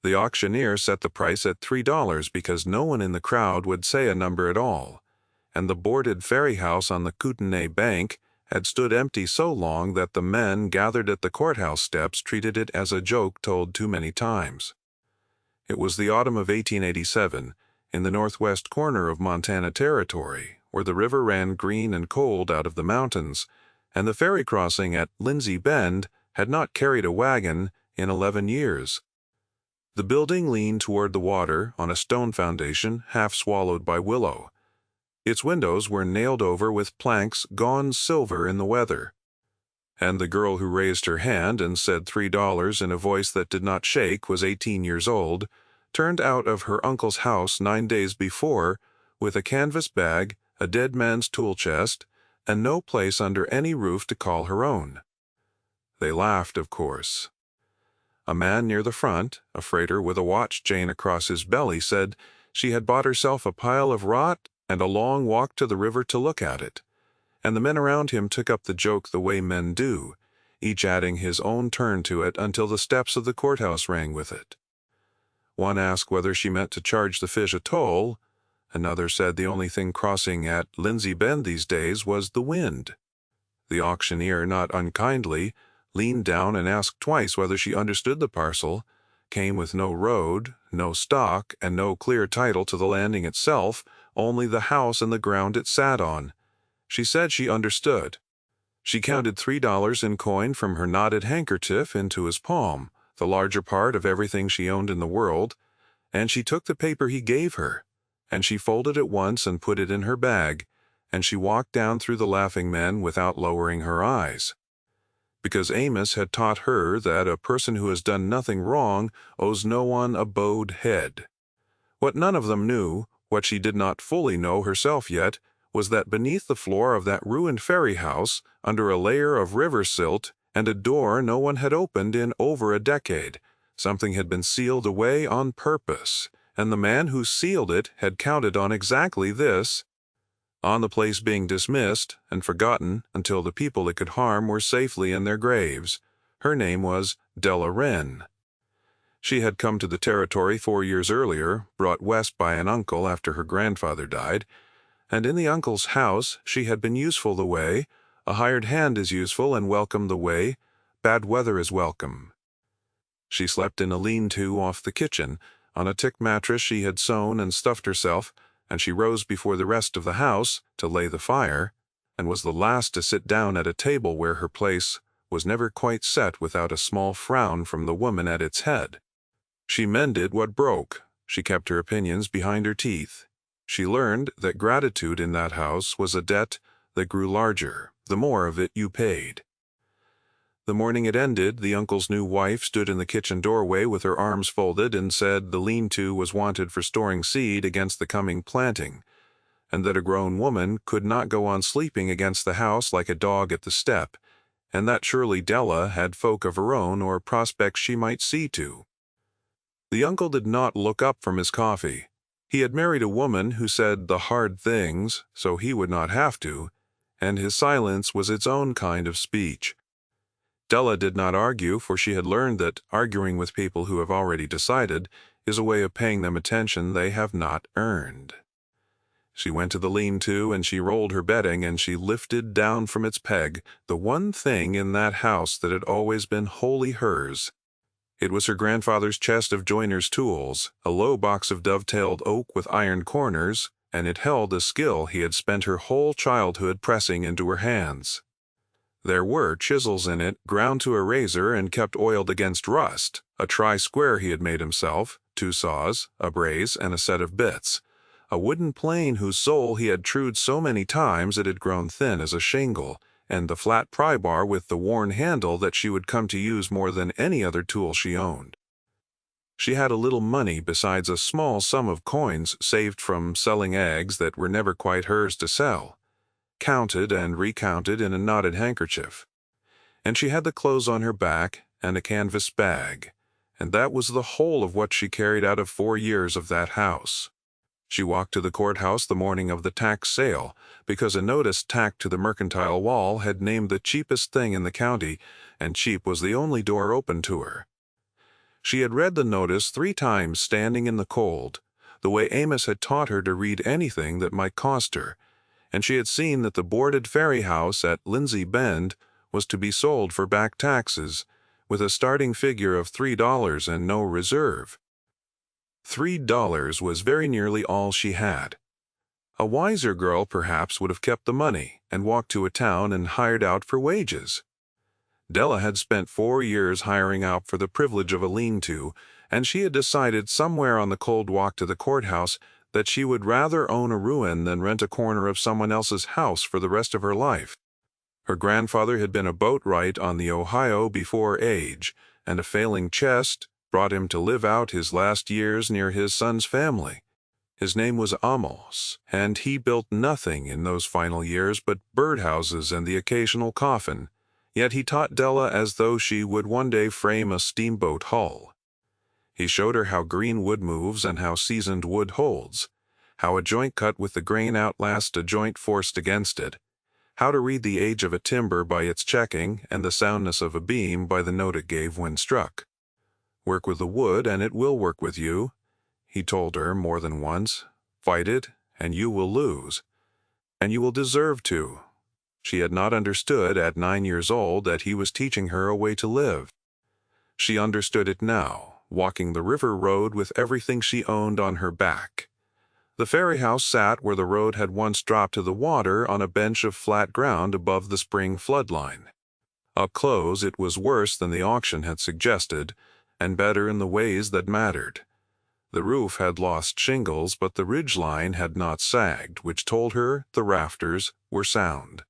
The auctioneer set the price at $3 because no one in the crowd would say a number at all, and the boarded Ferryhouse on the Kootenay bank had stood empty so long that the men gathered at the courthouse steps treated it as a joke told too many times. It was the autumn of 1887, in the northwest corner of Montana Territory, where the river ran green and cold out of the mountains, and the ferry crossing at Lindsay Bend had not carried a wagon in 11 years. The building leaned toward the water on a stone foundation half swallowed by willow. Its windows were nailed over with planks gone silver in the weather. And the girl who raised her hand and said $3 in a voice that did not shake was 18 years old, turned out of her uncle's house 9 days before with a canvas bag, a dead man's tool chest, and no place under any roof to call her own. They laughed, of course. A man near the front, a freighter with a watch chain across his belly, said she had bought herself a pile of rot and a long walk to the river to look at it, and the men around him took up the joke the way men do, each adding his own turn to it until the steps of the courthouse rang with it. One asked whether she meant to charge the fish a toll. Another said the only thing crossing at Lindsay Bend these days was the wind. The auctioneer, not unkindly, leaned down and asked twice whether she understood the parcel, came with no road, no stock, and no clear title to the landing itself, only the house and the ground it sat on. She said she understood. She counted $3 in coin from her knotted handkerchief into his palm, the larger part of everything she owned in the world, and she took the paper he gave her, and she folded it once and put it in her bag, and she walked down through the laughing men without lowering her eyes. Because Amos had taught her that a person who has done nothing wrong owes no one a bowed head. What none of them knew, what she did not fully know herself yet, was that beneath the floor of that ruined ferry house, under a layer of river silt and a door no one had opened in over a decade, something had been sealed away on purpose, and the man who sealed it had counted on exactly this, on the place being dismissed and forgotten until the people it could harm were safely in their graves. Her name was Della Wren. She had come to the territory 4 years earlier, brought west by an uncle after her grandfather died, and in the uncle's house she had been useful the way a hired hand is useful and welcome the way bad weather is welcome. She slept in a lean-to off the kitchen, on a tick mattress she had sewn and stuffed herself, and she rose before the rest of the house to lay the fire, and was the last to sit down at a table where her place was never quite set without a small frown from the woman at its head. She mended what broke. She kept her opinions behind her teeth. She learned that gratitude in that house was a debt that grew larger, the more of it you paid. The morning it ended, the uncle's new wife stood in the kitchen doorway with her arms folded and said the lean-to was wanted for storing seed against the coming planting, and that a grown woman could not go on sleeping against the house like a dog at the step, and that surely Della had folk of her own or prospects she might see to. The uncle did not look up from his coffee. He had married a woman who said the hard things so he would not have to, and his silence was its own kind of speech. Della did not argue, for she had learned that arguing with people who have already decided is a way of paying them attention they have not earned. She went to the lean-to and she rolled her bedding and she lifted down from its peg the one thing in that house that had always been wholly hers. It was her grandfather's chest of joiner's tools, a low box of dovetailed oak with iron corners, and it held a skill he had spent her whole childhood pressing into her hands. There were chisels in it, ground to a razor and kept oiled against rust, a tri-square he had made himself, 2 saws, a brace, and a set of bits, a wooden plane whose sole he had trued so many times it had grown thin as a shingle, and the flat pry-bar with the worn handle that she would come to use more than any other tool she owned. She had a little money besides a small sum of coins saved from selling eggs that were never quite hers to sell, counted and recounted in a knotted handkerchief. And she had the clothes on her back and a canvas bag, and that was the whole of what she carried out of 4 years of that house. She walked to the courthouse the morning of the tax sale, because a notice tacked to the mercantile wall had named the cheapest thing in the county, and cheap was the only door open to her. She had read the notice 3 times standing in the cold, the way Amos had taught her to read anything that might cost her, and she had seen that the boarded ferry house at Lindsay Bend was to be sold for back taxes, with a starting figure of $3 and no reserve. $3 was very nearly all she had. A wiser girl perhaps would have kept the money and walked to a town and hired out for wages. Della had spent 4 years hiring out for the privilege of a lean-to, and she had decided somewhere on the cold walk to the courthouse that she would rather own a ruin than rent a corner of someone else's house for the rest of her life. Her grandfather had been a boatwright on the Ohio before age, and a failing chest brought him to live out his last years near his son's family. His name was Amos, and he built nothing in those final years but birdhouses and the occasional coffin, yet he taught Della as though she would one day frame a steamboat hull. He showed her how green wood moves and how seasoned wood holds, how a joint cut with the grain outlasts a joint forced against it, how to read the age of a timber by its checking and the soundness of a beam by the note it gave when struck. "Work with the wood and it will work with you," he told her more than once. "Fight it, and you will lose. And you will deserve to." She had not understood at 9 years old that he was teaching her a way to live. She understood it now, walking the river road with everything she owned on her back. The ferry house sat where the road had once dropped to the water on a bench of flat ground above the spring flood line. Up close it was worse than the auction had suggested, and better in the ways that mattered. The roof had lost shingles, but the ridgeline had not sagged, which told her the rafters were sound.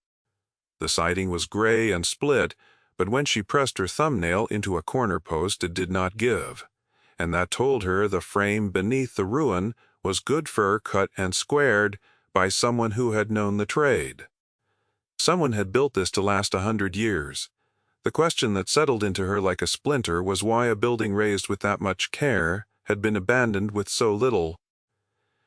The siding was gray and split, but when she pressed her thumbnail into a corner post it did not give, and that told her the frame beneath the ruin was good fir cut and squared by someone who had known the trade. Someone had built this to last 100 years. The question that settled into her like a splinter was why a building raised with that much care had been abandoned with so little.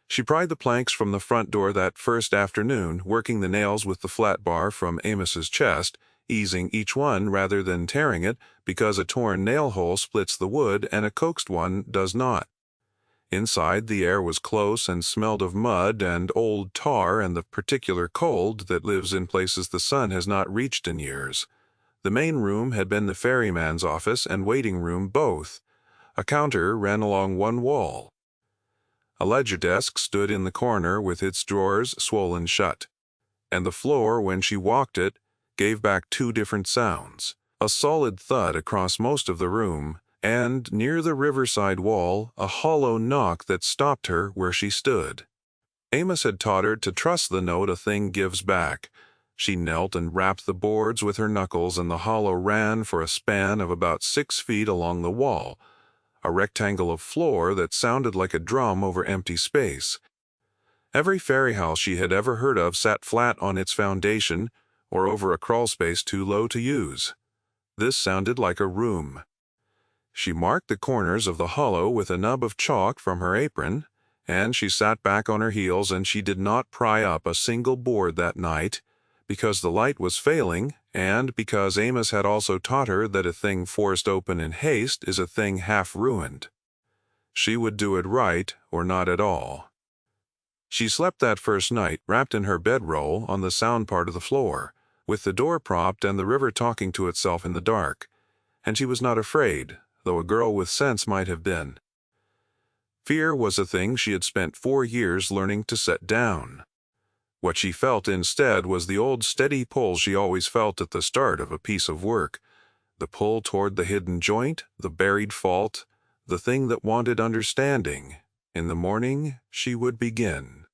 She pried the planks from the front door that first afternoon, working the nails with the flat bar from Amos's chest, easing each one rather than tearing it, because a torn nail hole splits the wood and a coaxed one does not. Inside, the air was close and smelled of mud and old tar and the particular cold that lives in places the sun has not reached in years. The main room had been the ferryman's office and waiting room both. A counter ran along one wall. A ledger desk stood in the corner with its drawers swollen shut, and the floor, when she walked it, gave back 2 different sounds: a solid thud across most of the room, and, near the riverside wall, a hollow knock that stopped her where she stood. Amos had taught her to trust the note a thing gives back. She knelt and rapped the boards with her knuckles, and the hollow ran for a span of about 6 feet along the wall, a rectangle of floor that sounded like a drum over empty space. Every ferry house she had ever heard of sat flat on its foundation or over a crawlspace too low to use. This sounded like a room. She marked the corners of the hollow with a nub of chalk from her apron, and she sat back on her heels, and she did not pry up a single board that night, because the light was failing, and because Amos had also taught her that a thing forced open in haste is a thing half ruined. She would do it right or not at all. She slept that first night, wrapped in her bedroll, on the sound part of the floor, with the door propped and the river talking to itself in the dark, and she was not afraid, though a girl with sense might have been. Fear was a thing she had spent 4 years learning to set down. What she felt instead was the old steady pull she always felt at the start of a piece of work, the pull toward the hidden joint, the buried fault, the thing that wanted understanding. In the morning she would begin.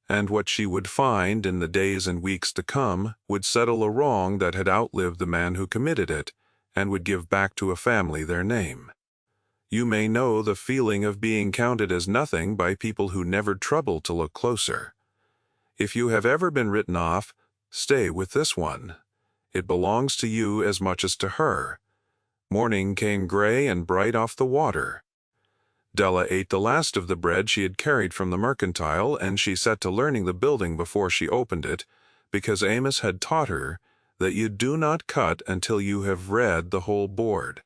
And what she would find in the days and weeks to come would settle a wrong that had outlived the man who committed it, and would give back to a family their name. You may know the feeling of being counted as nothing by people who never troubled to look closer. If you have ever been written off, stay with this one. It belongs to you as much as to her. Morning came gray and bright off the water. Della ate the last of the bread she had carried from the mercantile, and she set to learning the building before she opened it, because Amos had taught her that you do not cut until you have read the whole board.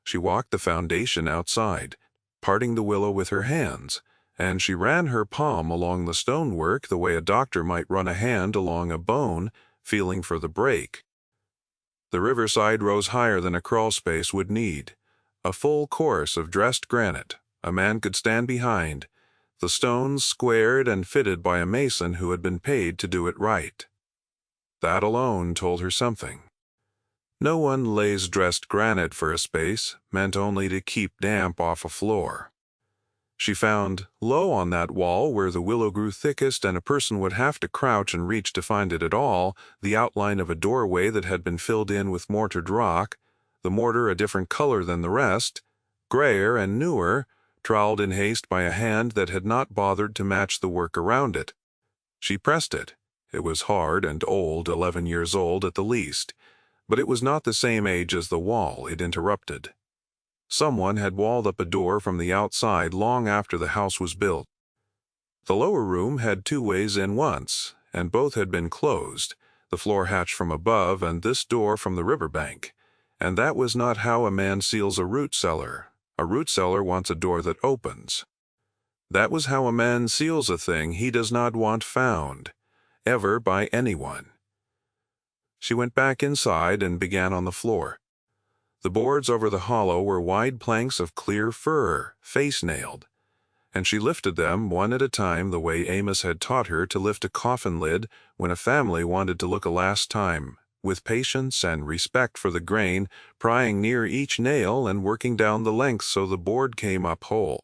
She walked the foundation outside, parting the willow with her hands, and she ran her palm along the stonework the way a doctor might run a hand along a bone, feeling for the break. The riverside rose higher than a crawlspace would need. A full course of dressed granite, a man could stand behind, the stones squared and fitted by a mason who had been paid to do it right. That alone told her something. No one lays dressed granite for a space meant only to keep damp off a floor. She found, low on that wall where the willow grew thickest and a person would have to crouch and reach to find it at all, the outline of a doorway that had been filled in with mortared rock, the mortar a different color than the rest, grayer and newer, troweled in haste by a hand that had not bothered to match the work around it. She pressed it. It was hard and old, 11 years old at the least, but it was not the same age as the wall it interrupted. Someone had walled up a door from the outside long after the house was built. The lower room had 2 ways in once, and both had been closed, the floor hatch from above and this door from the riverbank. And that was not how a man seals a root cellar. A root cellar wants a door that opens. That was how a man seals a thing he does not want found, ever by anyone. She went back inside and began on the floor. The boards over the hollow were wide planks of clear fir, face-nailed, and she lifted them one at a time the way Amos had taught her to lift a coffin lid when a family wanted to look a last time, with patience and respect for the grain, prying near each nail and working down the length so the board came up whole.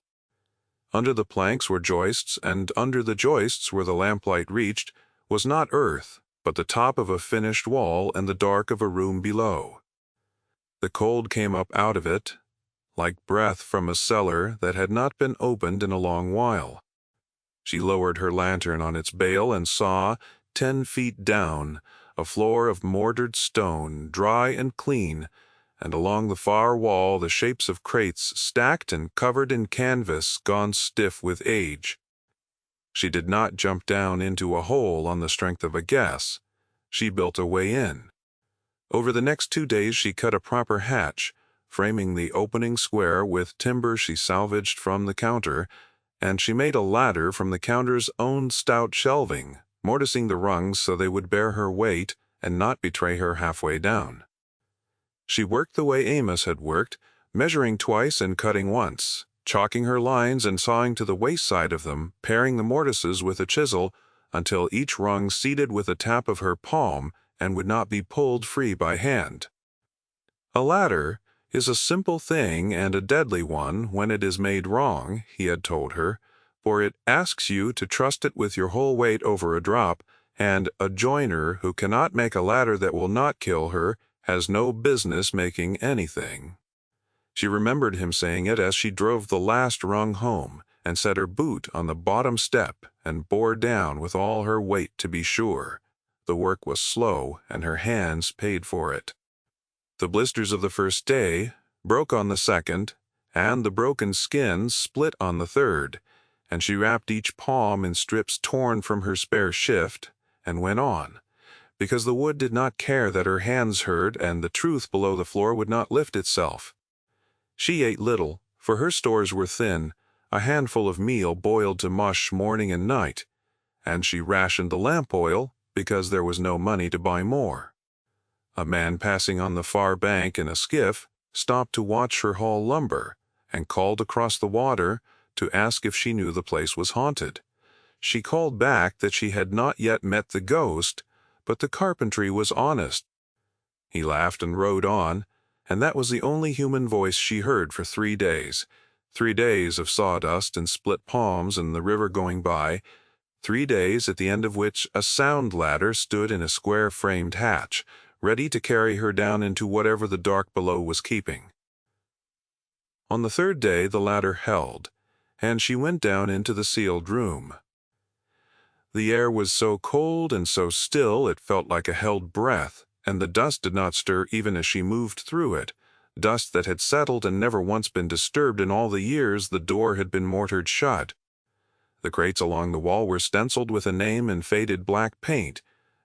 Under the planks were joists, and under the joists, where the lamplight reached, was not earth, but the top of a finished wall and the dark of a room below. The cold came up out of it, like breath from a cellar that had not been opened in a long while. She lowered her lantern on its bail and saw, 10 feet down, a floor of mortared stone, dry and clean, and along the far wall the shapes of crates stacked and covered in canvas gone stiff with age. She did not jump down into a hole on the strength of a guess. She built a way in. Over the next 2 days she cut a proper hatch, framing the opening square with timber she salvaged from the counter, and she made a ladder from the counter's own stout shelving, mortising the rungs so they would bear her weight and not betray her halfway down. She worked the way Amos had worked, measuring twice and cutting once, chalking her lines and sawing to the waist side of them, paring the mortises with a chisel, until each rung seated with a tap of her palm and would not be pulled free by hand. A ladder is a simple thing and a deadly one when it is made wrong, he had told her, for it asks you to trust it with your whole weight over a drop, and a joiner who cannot make a ladder that will not kill her has no business making anything. She remembered him saying it as she drove the last rung home, and set her boot on the bottom step and bore down with all her weight to be sure. The work was slow, and her hands paid for it. The blisters of the first day broke on the second, and the broken skins split on the third, and she wrapped each palm in strips torn from her spare shift, and went on, because the wood did not care that her hands hurt and the truth below the floor would not lift itself. She ate little, for her stores were thin, a handful of meal boiled to mush morning and night, and she rationed the lamp oil because there was no money to buy more. A man passing on the far bank in a skiff stopped to watch her haul lumber, and called across the water to ask if she knew the place was haunted. She called back that she had not yet met the ghost, but the carpentry was honest. He laughed and rode on, and that was the only human voice she heard for 3 days. 3 days of sawdust and split palms and the river going by, 3 days at the end of which a sound ladder stood in a square-framed hatch, ready to carry her down into whatever the dark below was keeping. On the 3rd day the ladder held, and she went down into the sealed room. The air was so cold and so still it felt like a held breath, and the dust did not stir even as she moved through it, dust that had settled and never once been disturbed in all the years the door had been mortared shut. The crates along the wall were stenciled with a name in faded black paint,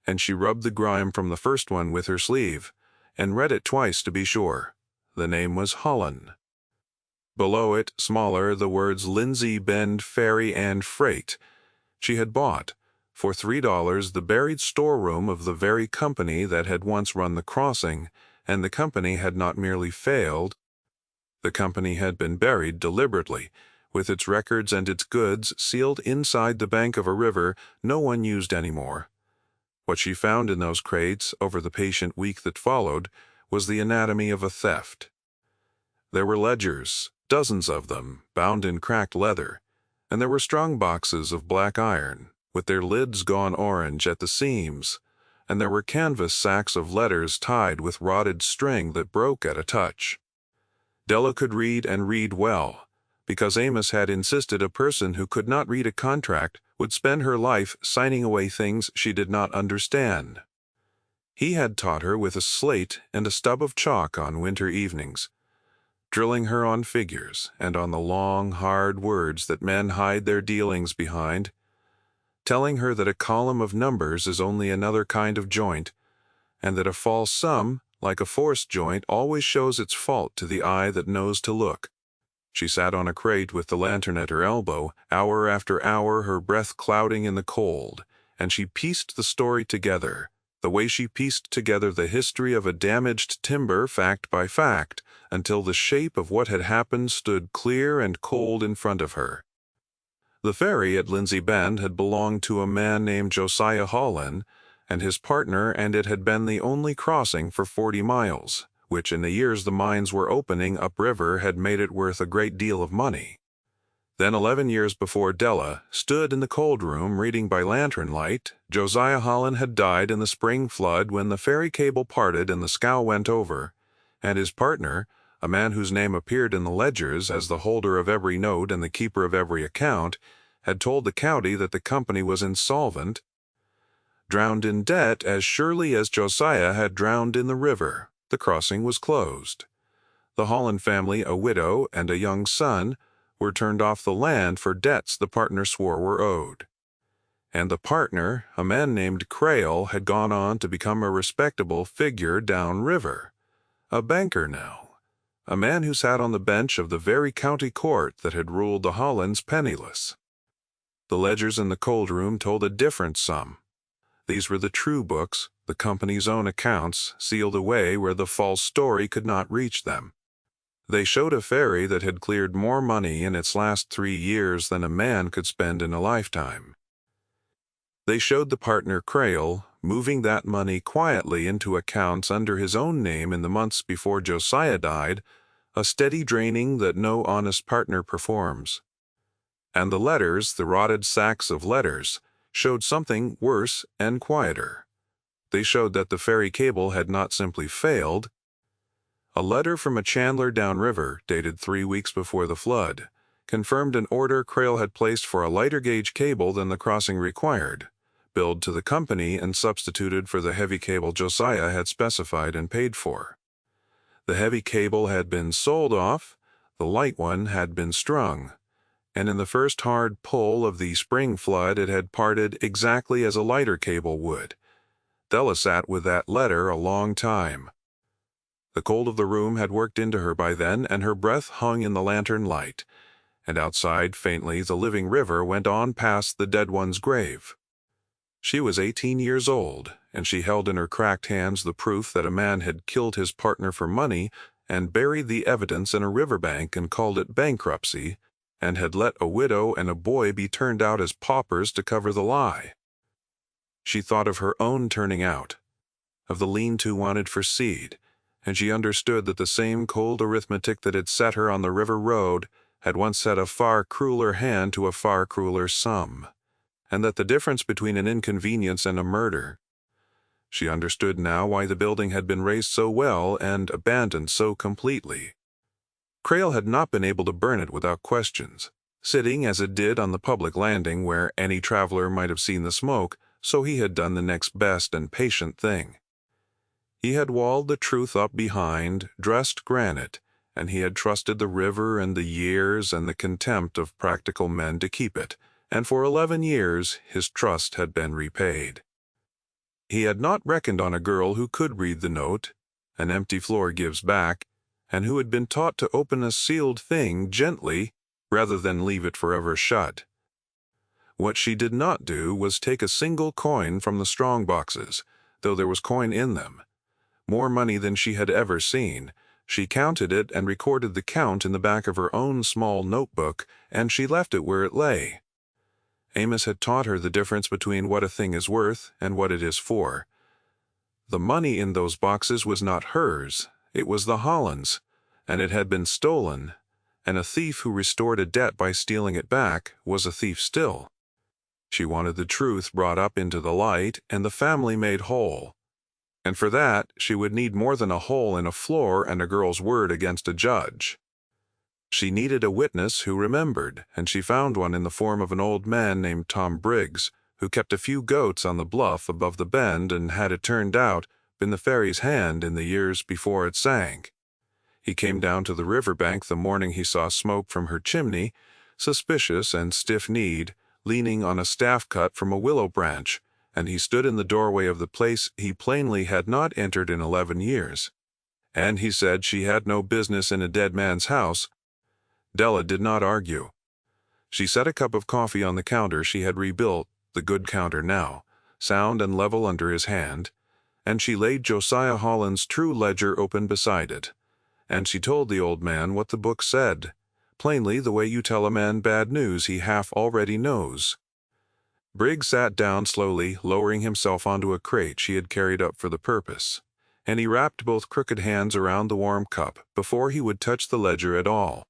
and she rubbed the grime from the first one with her sleeve, and read it twice to be sure. The name was Holland. Below it, smaller, the words Lindsay Bend Ferry and Freight. She had bought, for $3, the buried storeroom of the very company that had once run the crossing, and the company had not merely failed. The company had been buried deliberately, with its records and its goods sealed inside the bank of a river no one used anymore. What she found in those crates over the patient week that followed was the anatomy of a theft. There were ledgers, dozens of them, bound in cracked leather, and there were strong boxes of black iron, with their lids gone orange at the seams, and there were canvas sacks of letters tied with rotted string that broke at a touch. Della could read and read well, because Amos had insisted a person who could not read a contract would spend her life signing away things she did not understand. He had taught her with a slate and a stub of chalk on winter evenings, drilling her on figures and on the long, hard words that men hide their dealings behind, telling her that a column of numbers is only another kind of joint, and that a false sum, like a forced joint, always shows its fault to the eye that knows to look. She sat on a crate with the lantern at her elbow, hour after hour, her breath clouding in the cold, and she pieced the story together, the way she pieced together the history of a damaged timber fact by fact, until the shape of what had happened stood clear and cold in front of her. The ferry at Lindsay Bend had belonged to a man named Josiah Holland and his partner, and it had been the only crossing for 40 miles, which in the years the mines were opening upriver had made it worth a great deal of money. Then 11 years before Della stood in the cold room reading by lantern light, Josiah Holland had died in the spring flood when the ferry cable parted and the scow went over, and his partner, a man whose name appeared in the ledgers as the holder of every note and the keeper of every account, had told the county that the company was insolvent, drowned in debt as surely as Josiah had drowned in the river. The crossing was closed. The Holland family, a widow and a young son, were turned off the land for debts the partner swore were owed. And the partner, a man named Crail, had gone on to become a respectable figure downriver, a banker now, a man who sat on the bench of the very county court that had ruled the Hollands penniless. The ledgers in the cold room told a different sum. These were the true books, the company's own accounts, sealed away where the false story could not reach them. They showed a ferry that had cleared more money in its last 3 years than a man could spend in a lifetime. They showed the partner Crail moving that money quietly into accounts under his own name in the months before Josiah died, a steady draining that no honest partner performs. And the letters, the rotted sacks of letters, showed something worse and quieter. They showed that the ferry cable had not simply failed. A letter from a chandler downriver, dated 3 weeks before the flood, confirmed an order Crail had placed for a lighter gauge cable than the crossing required, billed to the company and substituted for the heavy cable Josiah had specified and paid for. The heavy cable had been sold off, the light one had been strung, and in the first hard pull of the spring flood it had parted exactly as a lighter cable would. Della sat with that letter a long time. The cold of the room had worked into her by then, and her breath hung in the lantern light, and outside, faintly, the living river went on past the dead one's grave. She was 18 years old, and she held in her cracked hands the proof that a man had killed his partner for money and buried the evidence in a riverbank and called it bankruptcy, and had let a widow and a boy be turned out as paupers to cover the lie. She thought of her own turning out, of the lean-to wanted for seed, and she understood that the same cold arithmetic that had set her on the river road had once set a far crueler hand to a far crueler sum, and that the difference between an inconvenience and a murder. She understood now why the building had been raised so well and abandoned so completely. Crail had not been able to burn it without questions, sitting as it did on the public landing where any traveler might have seen the smoke, so he had done the next best and patient thing. He had walled the truth up behind, dressed granite, and he had trusted the river and the years and the contempt of practical men to keep it, and for 11 years his trust had been repaid. He had not reckoned on a girl who could read the note, an empty floor gives back, and who had been taught to open a sealed thing gently rather than leave it forever shut. What she did not do was take a single coin from the strong boxes, though there was coin in them. More money than she had ever seen. She counted it and recorded the count in the back of her own small notebook, and she left it where it lay. Amos had taught her the difference between what a thing is worth and what it is for. The money in those boxes was not hers, it was the Hollands, and it had been stolen, and a thief who restored a debt by stealing it back was a thief still. She wanted the truth brought up into the light and the family made whole. And for that, she would need more than a hole in a floor and a girl's word against a judge. She needed a witness who remembered, and she found one in the form of an old man named Tom Briggs, who kept a few goats on the bluff above the bend and had, it turned out, been the ferry's hand in the years before it sank. He came down to the river bank the morning he saw smoke from her chimney, suspicious and stiff-kneed, leaning on a staff cut from a willow branch, and he stood in the doorway of the place he plainly had not entered in 11 years. And he said she had no business in a dead man's house. Della did not argue. She set a cup of coffee on the counter she had rebuilt, the good counter now, sound and level under his hand, and she laid Josiah Holland's true ledger open beside it. And she told the old man what the book said, plainly the way you tell a man bad news he half already knows. Briggs sat down slowly, lowering himself onto a crate she had carried up for the purpose, and he wrapped both crooked hands around the warm cup before he would touch the ledger at all.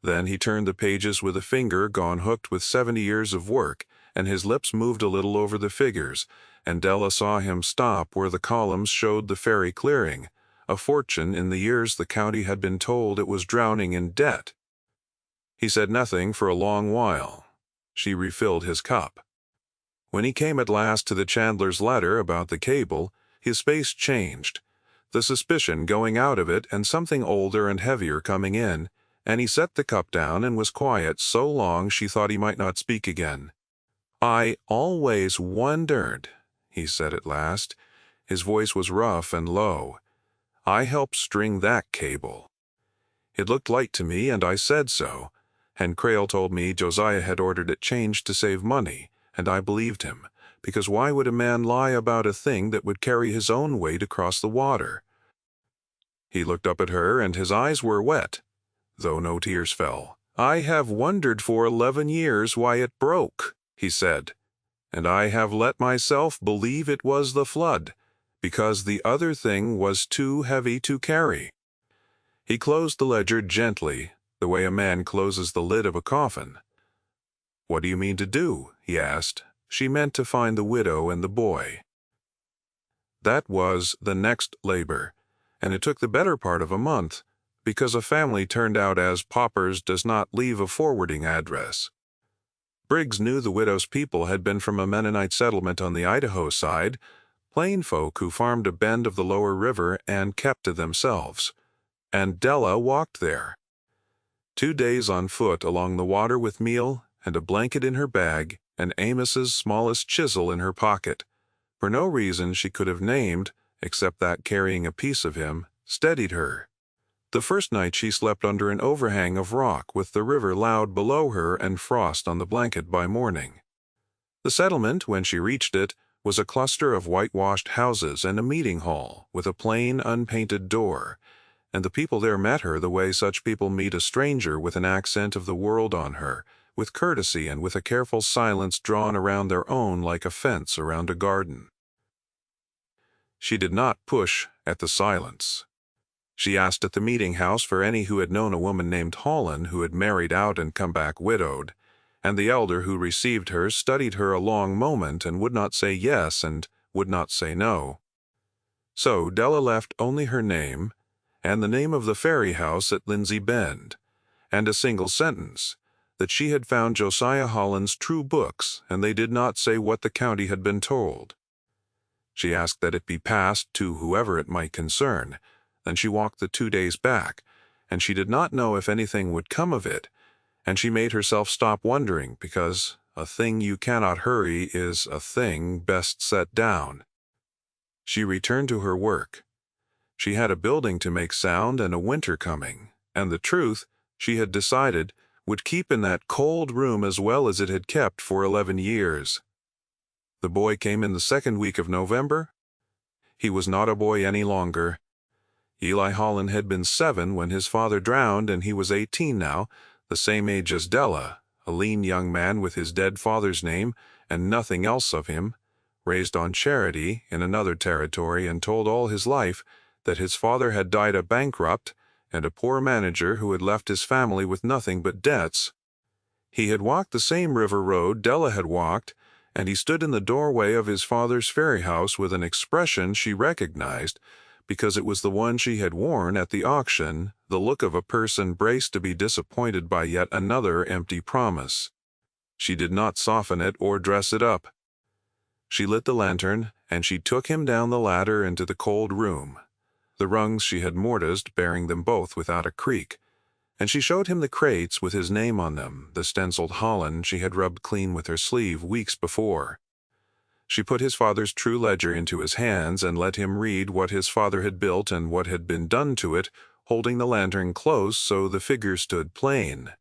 Then he turned the pages with a finger gone hooked with 70 years of work, and his lips moved a little over the figures, and Della saw him stop where the columns showed the ferry clearing, a fortune in the years the county had been told it was drowning in debt. He said nothing for a long while. She refilled his cup. When he came at last to the chandler's letter about the cable, his face changed, the suspicion going out of it and something older and heavier coming in, and he set the cup down and was quiet so long she thought he might not speak again. "I always wondered," he said at last. His voice was rough and low. "I helped string that cable. It looked light to me, and I said so. And Crail told me Josiah had ordered it changed to save money, and I believed him, because why would a man lie about a thing that would carry his own weight across the water?" He looked up at her, and his eyes were wet, though no tears fell. "I have wondered for 11 years why it broke," he said, "and I have let myself believe it was the flood, because the other thing was too heavy to carry." He closed the ledger gently, the way a man closes the lid of a coffin. "What do you mean to do?" he asked. She meant to find the widow and the boy. That was the next labor, and it took the better part of a month, because a family turned out as paupers does not leave a forwarding address. Briggs knew the widow's people had been from a Mennonite settlement on the Idaho side, plain folk who farmed a bend of the lower river and kept to themselves. And Della walked there. 2 days on foot along the water with meal and a blanket in her bag and Amos's smallest chisel in her pocket, for no reason she could have named, except that carrying a piece of him steadied her. The first night she slept under an overhang of rock with the river loud below her and frost on the blanket by morning. The settlement, when she reached it, was a cluster of whitewashed houses and a meeting hall with a plain, unpainted door, and the people there met her the way such people meet a stranger, with an accent of the world on her, with courtesy and with a careful silence drawn around their own like a fence around a garden. She did not push at the silence. She asked at the meeting house for any who had known a woman named Holland who had married out and come back widowed, and the elder who received her studied her a long moment and would not say yes and would not say no. So Della left only her name, and the name of the Ferryhouse at Lindsay Bend, and a single sentence, that she had found Josiah Holland's true books, and they did not say what the county had been told. She asked that it be passed to whoever it might concern. Then she walked the 2 days back, and she did not know if anything would come of it, and she made herself stop wondering, because a thing you cannot hurry is a thing best set down. She returned to her work. She had a building to make sound and a winter coming, and the truth, she had decided, would keep in that cold room as well as it had kept for 11 years. The boy came in the second week of November. He was not a boy any longer. Eli Holland had been 7 when his father drowned, and he was 18 now, the same age as Della, a lean young man with his dead father's name and nothing else of him, raised on charity in another territory and told all his life that his father had died a bankrupt and a poor manager who had left his family with nothing but debts. He had walked the same river road Della had walked, and he stood in the doorway of his father's Ferryhouse with an expression she recognized, because it was the one she had worn at the auction, the look of a person braced to be disappointed by yet another empty promise. She did not soften it or dress it up. She lit the lantern, and she took him down the ladder into the cold room, the rungs she had mortised bearing them both without a creak, and she showed him the crates with his name on them, the stenciled Holland she had rubbed clean with her sleeve weeks before. She put his father's true ledger into his hands and let him read what his father had built and what had been done to it, holding the lantern close so the figures stood plain.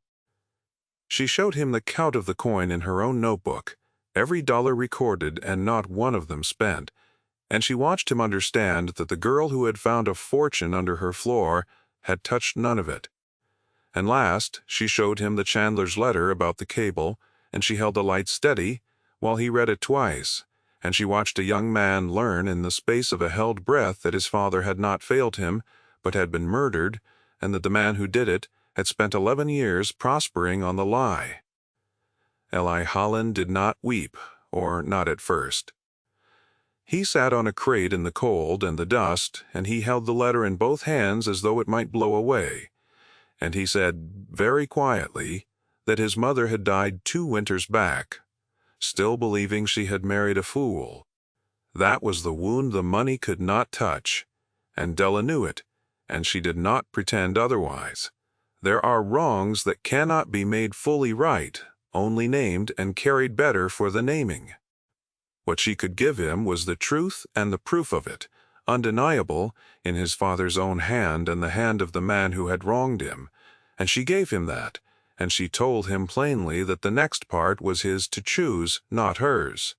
She showed him the count of the coin in her own notebook, every dollar recorded and not one of them spent, and she watched him understand that the girl who had found a fortune under her floor had touched none of it. And last, she showed him the chandler's letter about the cable, and she held the light steady while he read it twice, and she watched a young man learn in the space of a held breath that his father had not failed him, but had been murdered, and that the man who did it had spent 11 years prospering on the lie. Eli Holland did not weep, or not at first. He sat on a crate in the cold and the dust, and he held the letter in both hands as though it might blow away, and he said, very quietly, that his mother had died 2 winters back, still believing she had married a fool. That was the wound the money could not touch, and Della knew it, and she did not pretend otherwise. There are wrongs that cannot be made fully right, only named and carried better for the naming. What she could give him was the truth and the proof of it, undeniable, in his father's own hand and the hand of the man who had wronged him, and she gave him that, and she told him plainly that the next part was his to choose, not hers.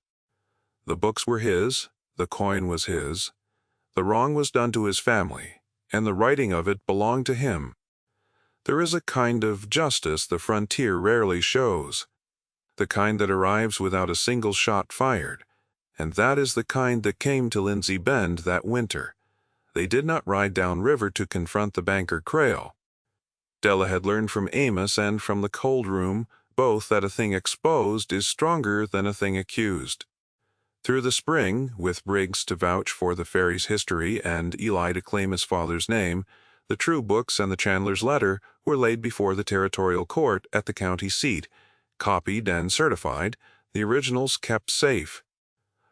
The books were his, the coin was his, the wrong was done to his family, and the righting of it belonged to him. There is a kind of justice the frontier rarely shows, the kind that arrives without a single shot fired, and that is the kind that came to Lindsay Bend that winter. They did not ride down river to confront the banker Crail. Della had learned from Amos and from the cold room both that a thing exposed is stronger than a thing accused. Through the spring, with Briggs to vouch for the ferry's history and Eli to claim his father's name, the true books and the chandler's letter were laid before the territorial court at the county seat, copied and certified, the originals kept safe.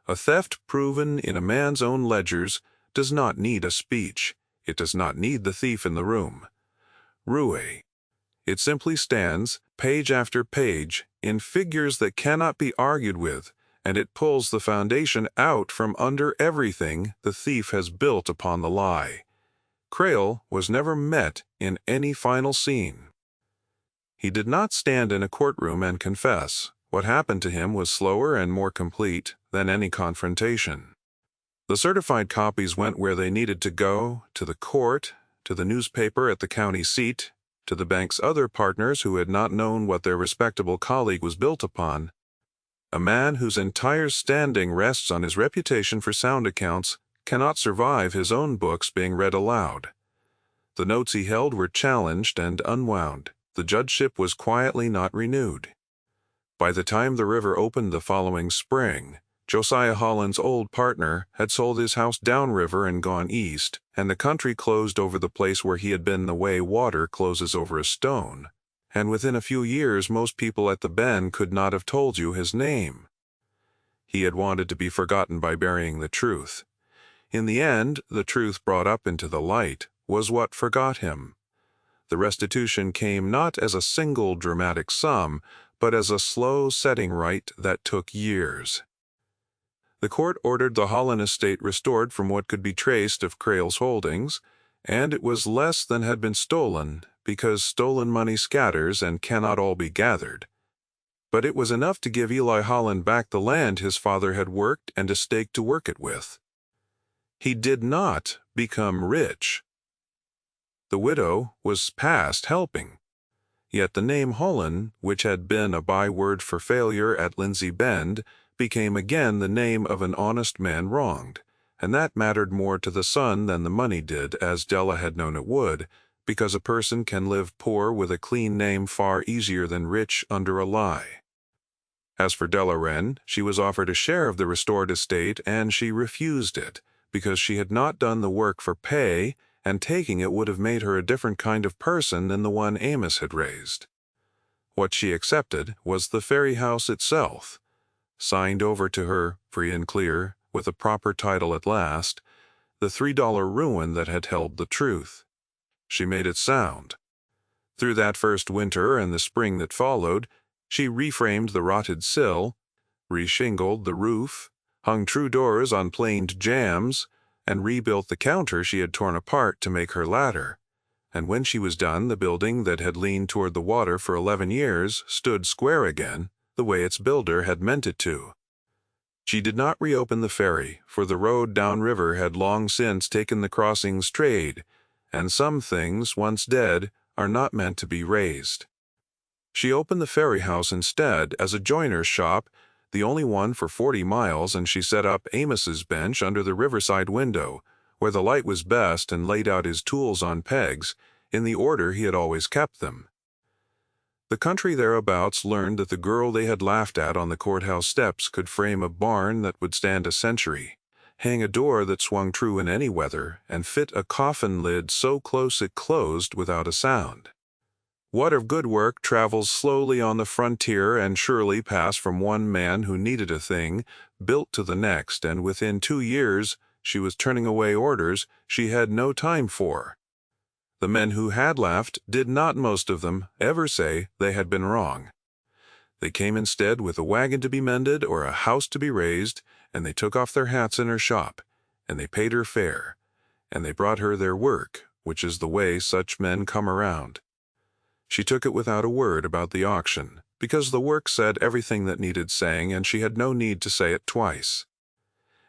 A theft proven in a man's own ledgers does not need a speech. It does not need the thief in the room. Roué. It simply stands, page after page, in figures that cannot be argued with, and it pulls the foundation out from under everything the thief has built upon the lie. Crail was never met in any final scene. He did not stand in a courtroom and confess. What happened to him was slower and more complete than any confrontation. The certified copies went where they needed to go, to the court, to the newspaper at the county seat, to the bank's other partners who had not known what their respectable colleague was built upon. A man whose entire standing rests on his reputation for sound accounts cannot survive his own books being read aloud. The notes he held were challenged and unwound. The judgeship was quietly not renewed. By the time the river opened the following spring, Josiah Holland's old partner had sold his house downriver and gone east, and the country closed over the place where he had been the way water closes over a stone, and within a few years most people at the Bend could not have told you his name. He had wanted to be forgotten by burying the truth. In the end, the truth brought up into the light was what forgot him. The restitution came not as a single dramatic sum, but as a slow setting right that took years. The court ordered the Holland estate restored from what could be traced of Crale's holdings, and it was less than had been stolen, because stolen money scatters and cannot all be gathered. But it was enough to give Eli Holland back the land his father had worked and a stake to work it with. He did not become rich. The widow was past helping. Yet the name Holland, which had been a byword for failure at Lindsay Bend, became again the name of an honest man wronged, and that mattered more to the son than the money did, as Della had known it would, because a person can live poor with a clean name far easier than rich under a lie. As for Della Wren, she was offered a share of the restored estate, and she refused it, because she had not done the work for pay, and taking it would have made her a different kind of person than the one Amos had raised. What she accepted was the Ferryhouse itself, signed over to her, free and clear, with a proper title at last, the $3 ruin that had held the truth. She made it sound. Through that first winter and the spring that followed, she reframed the rotted sill, reshingled the roof, hung true doors on planed jambs, and rebuilt the counter she had torn apart to make her ladder. And when she was done, the building that had leaned toward the water for 11 years stood square again, the way its builder had meant it to. She did not reopen the ferry, for the road downriver had long since taken the crossing's trade, and some things, once dead, are not meant to be raised. She opened the Ferryhouse instead as a joiner's shop, the only one for 40 miles, and she set up Amos's bench under the riverside window, where the light was best, and laid out his tools on pegs, in the order he had always kept them. The country thereabouts learned that the girl they had laughed at on the courthouse steps could frame a barn that would stand a century, hang a door that swung true in any weather, and fit a coffin lid so close it closed without a sound. What of good work travels slowly on the frontier and surely passed from one man who needed a thing built to the next, and within 2 years she was turning away orders she had no time for. The men who had laughed did not, most of them, ever say they had been wrong. They came instead with a wagon to be mended or a house to be raised, and they took off their hats in her shop, and they paid her fare, and they brought her their work, which is the way such men come around. She took it without a word about the auction, because the work said everything that needed saying, and she had no need to say it twice.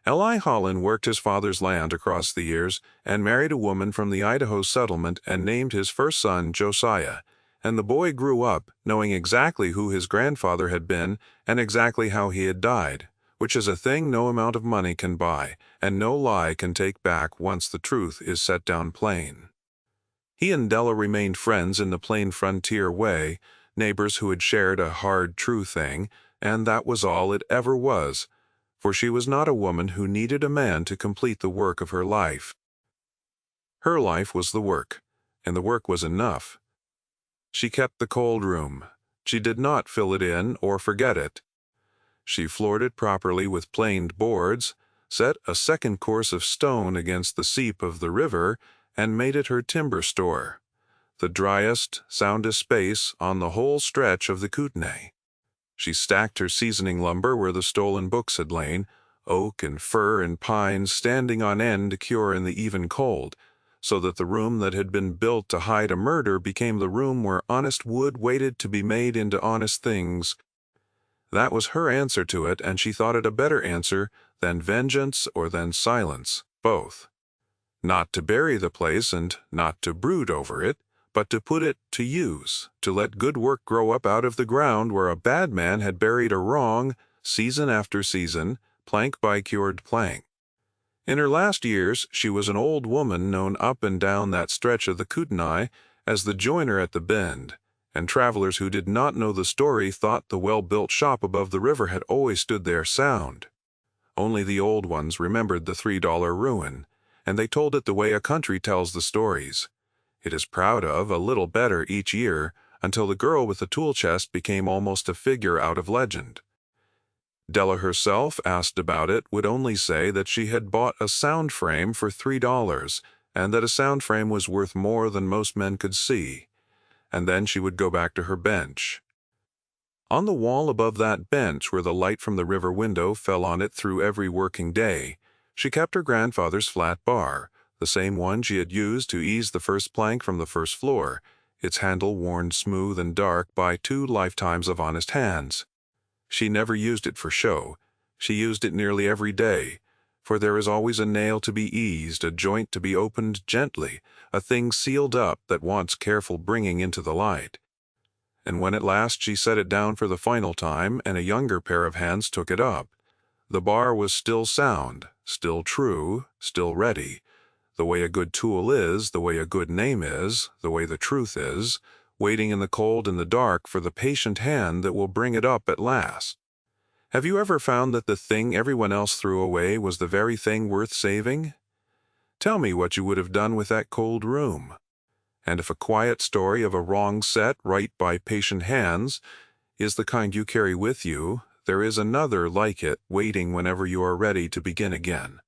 Eli Holland worked his father's land across the years, and married a woman from the Idaho settlement, and named his first son Josiah, and the boy grew up knowing exactly who his grandfather had been and exactly how he had died, which is a thing no amount of money can buy, and no lie can take back once the truth is set down plain. He and Della remained friends in the plain frontier way, neighbors who had shared a hard, true thing, and that was all it ever was, for she was not a woman who needed a man to complete the work of her life. Her life was the work, and the work was enough. She kept the cold room. She did not fill it in or forget it. She floored it properly with planed boards, set a second course of stone against the seep of the river, and made it her timber store, the driest, soundest space on the whole stretch of the Kootenai. She stacked her seasoning lumber where the stolen books had lain, oak and fir and pine standing on end to cure in the even cold, so that the room that had been built to hide a murder became the room where honest wood waited to be made into honest things. That was her answer to it, and she thought it a better answer than vengeance or than silence, both. Not to bury the place and not to brood over it, but to put it to use, to let good work grow up out of the ground where a bad man had buried a wrong, season after season, plank by cured plank. In her last years she was an old woman known up and down that stretch of the Kootenai as the joiner at the bend, and travelers who did not know the story thought the well-built shop above the river had always stood there sound. Only the old ones remembered the $3 ruin, and they told it the way a country tells the stories. It is proud of a little better each year, until the girl with the tool chest became almost a figure out of legend. Della herself, asked about it, would only say that she had bought a sound frame for $3, and that a sound frame was worth more than most men could see, and then she would go back to her bench. On the wall above that bench where the light from the river window fell on it through every working day, she kept her grandfather's flat bar, the same one she had used to ease the first plank from the first floor, its handle worn smooth and dark by 2 lifetimes of honest hands. She never used it for show. She used it nearly every day, for there is always a nail to be eased, a joint to be opened gently, a thing sealed up that wants careful bringing into the light. And when at last she set it down for the final time and a younger pair of hands took it up, the bar was still sound, still true, still ready, the way a good tool is, the way a good name is, the way the truth is, waiting in the cold and the dark for the patient hand that will bring it up at last. Have you ever found that the thing everyone else threw away was the very thing worth saving? Tell me what you would have done with that cold room. And if a quiet story of a wrong set right by patient hands is the kind you carry with you, there is another like it waiting whenever you are ready to begin again.